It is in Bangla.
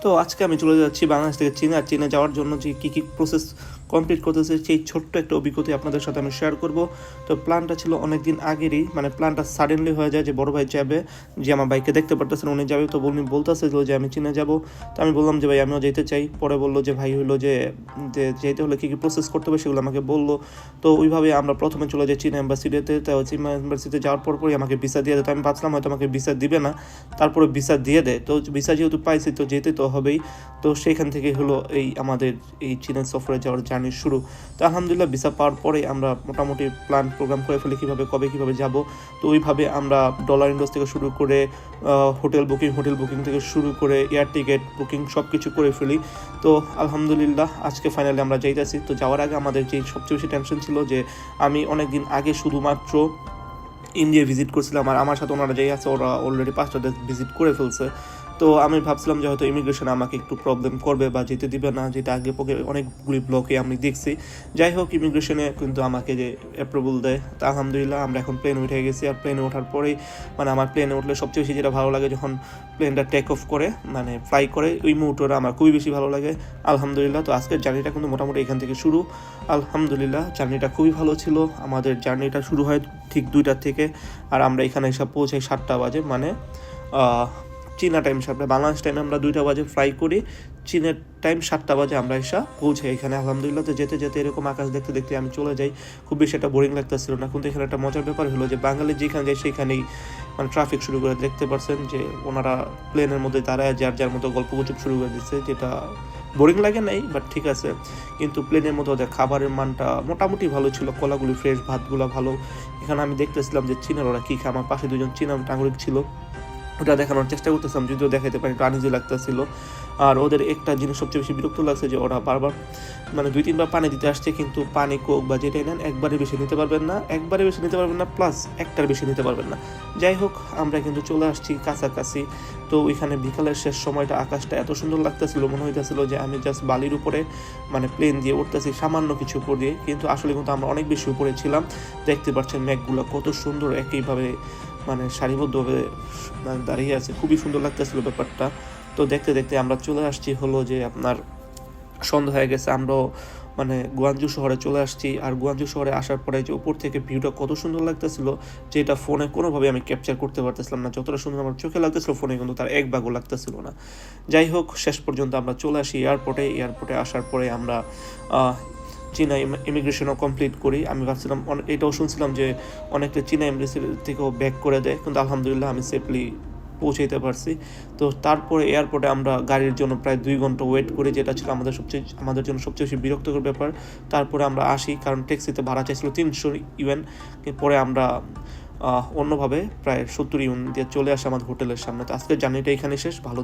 তো আজকে আমি চলে যাচ্ছি বাংলাদেশ থেকে চীনে, আর চীনে যাওয়ার জন্য যে কী প্রসেস কমপ্লিট করতেছে সেই ছোট্ট একটা অভিজ্ঞতা আপনাদের সাথে আমি শেয়ার করব। তো প্ল্যানটা ছিল অনেক দিন আগেরই, মানে প্ল্যানটা সাডেনলি হয়ে যায় যে বড় ভাই যাবে, যে আমার ভাইকে দেখতে পারতেছেন উনি যাবে, তো উনি বলতেছিল যে আমি চীনে যাব। তো আমি বললাম যে ভাই আমিও যেতে চাই। পরে বললো যে ভাই হলো যে যেতে হলে কী কী প্রসেস করতে হবে সেগুলো আমাকে বললো। তো ওইভাবে আমরা প্রথমে চলে যাই চীনা এম্বাসিতে। তো চীনা এম্বাসিতে যাওয়ার পরই আমাকে ভিসা দিয়ে দেয়। তো আমি ভাবছিলাম হয়তো আমাকে ভিসা দিবে না, তারপরে ভিসা দিয়ে দেয়। তো ভিসা যেহেতু পাইছি তো যেতে তো হবেই। তো সেইখান থেকে হলো আমাদের এই চীনের সফরে যাওয়ার জার্নি শুরু। তো আলহামদুলিল্লাহ ভিসা পাওয়ার পরে আমরা মোটামুটি প্ল্যান প্রোগ্রাম করে ফেলি কীভাবে যাব। তো ওইভাবে আমরা ডলার ইনভেস্ট থেকে শুরু করে হোটেল বুকিং থেকে শুরু করে এয়ার টিকিট বুকিং সব কিছু করে ফেলি। তো আলহামদুলিল্লাহ আজকে ফাইনালি আমরা যাইতেছি। তো যাওয়ার আগে আমাদের যে সবচেয়ে বেশি টেনশন ছিল যে আমি অনেক দিন আগে শুধুমাত্র ইন্ডিয়া ভিজিট করছিলাম, আর আমার সাথে ওনারা যেই আছে ওরা অলরেডি 5টা দেশ ভিজিট করে ফেলছে। তো আমি ভাবছিলাম যে হয়তো ইমিগ্রেশনে আমাকে একটু প্রবলেম করবে বা যেতে দিবে না, যেটা আগে পরে অনেকগুলি ব্লকে আমি দেখছি। যাই হোক, ইমিগ্রেশনে কিন্তু আমাকে যে অ্যাপ্রুভাল দেয়। তা আলহামদুলিল্লাহ আমরা এখন প্লেনে উঠে গেছি। আর প্লেনে ওঠার পরেই মানে আমার প্লেনে উঠলে সবচেয়ে বেশি যেটা ভালো লাগে যখন প্লেনটা টেক অফ করে মানে ফ্লাই করে, ওই মুহূর্তটা আমার খুবই বেশি ভালো লাগে। আলহামদুলিল্লাহ তো আজকের জার্নিটা কিন্তু মোটামুটি এখান থেকে শুরু। আলহামদুলিল্লাহ জার্নিটা খুবই ভালো ছিল। আমাদের জার্নিটা শুরু হয় ঠিক 2টার থেকে, আর আমরা এখানে এসে পৌঁছাই 7টা বাজে, মানে চীনা টাইম 7টা, বাংলাদেশ টাইমে আমরা 2টা বাজে ফ্লাই করি, চীনের টাইম 7টা বাজে আমরা এসে পৌঁছাই এখানে। আলহামদুলিল্লাহ তো যেতে যেতে এরকম আকাশ দেখতে দেখতে আমি চলে যাই। খুব বেশি একটা বোরিং লাগতেছিল না, কিন্তু এখানে একটা মজার ব্যাপার হলো যে বাঙালি যেখানে যায় সেখানেই মানে ট্রাফিক শুরু করে। দেখতে পারছেন যে ওনারা প্লেনের মধ্যে দাঁড়ায় যার মতো গল্প গুজব শুরু করে দিচ্ছে, যেটা বোরিং লাগে নাই, বাট ঠিক আছে। কিন্তু প্লেনের মধ্যে ওদের খাবারের মানটা মোটামুটি ভালো ছিল, কলাগুলি ফ্রেশ, ভাতগুলো ভালো। এখানে আমি দেখতেছিলাম যে চীনের ওরা কী খায়। আমার পাশে 2জন চীনা নাগরিক ছিল, ওটা দেখানোর চেষ্টা করতেছিলাম, যদিও দেখাতে পারি, একটু আনইজি লাগতেছিল। আর ওদের একটা জিনিস সবচেয়ে বেশি বিরক্ত লাগছে যে ওরা বারবার মানে 2-3বার পানি দিতে আসছে, কিন্তু পানি কোক বা যেটাই নেন একবারে বেশি নিতে পারবেন না, প্লাস একটার বেশি নিতে পারবেন না। যাই হোক, আমরা কিন্তু চলে আসছি কাছাকাছি। তো ওইখানে বিকালের শেষ সময়টা আকাশটা এত সুন্দর লাগতেছিল, মনে হইতেছিল যে আমি জাস্ট বালির উপরে মানে প্লেন দিয়ে উঠতেছি সামান্য কিছু উপর দিয়ে, কিন্তু আসলে কিন্তু আমরা অনেক বেশি উপরে ছিলাম। দেখতে পাচ্ছেন মেঘগুলো কত সুন্দর একইভাবে মানে সারিবদ্ধভাবে মানে দাঁড়িয়ে আছে, খুবই সুন্দর লাগতেছিল ব্যাপারটা। তো দেখতে দেখতে আমরা চলে আসছি হলো যে আপনার সন্ধ্যা হয়ে গেছে, আমরাও মানে গুয়াংজু শহরে চলে আসছি। আর গুয়াংজু শহরে আসার পরে যে উপর থেকে ভিউটা কত সুন্দর লাগতেছিল, যেটা ফোনে কোনোভাবে আমি ক্যাপচার করতে পারতেছিলাম না। যতটা সুন্দর আমার চোখে লাগতেছিল ফোনে কিন্তু তার এক ভাগও লাগতেছিল না। যাই হোক, শেষ পর্যন্ত আমরা চলে আসি এয়ারপোর্টে আসার পরে আমরা চীনা ইমিগ্রেশনও কমপ্লিট করি। আমি ভাবছিলাম, এটাও শুনছিলাম যে অনেকটা চীনা এমবাসি থেকেও ব্যাক করে দেয়, কিন্তু আলহামদুলিল্লাহ আমি সেফলি পৌঁছাইতে পারছি। তো তারপরে এয়ারপোর্টে আমরা গাড়ির জন্য প্রায় 2 ঘন্টা ওয়েট করি, যেটা ছিল আমাদের জন্য সবচেয়ে বেশি বিরক্তকর ব্যাপার। তারপরে আমরা আসি, কারণ ট্যাক্সিতে ভাড়া চাইছিল 300 ইউয়ান। পরে আমরা অন্যভাবে প্রায় 70 ইউয়ান দিয়ে চলে আসি আমাদের হোটেলের সামনে। তো আজকের জার্নিটা এখানে শেষ। ভালো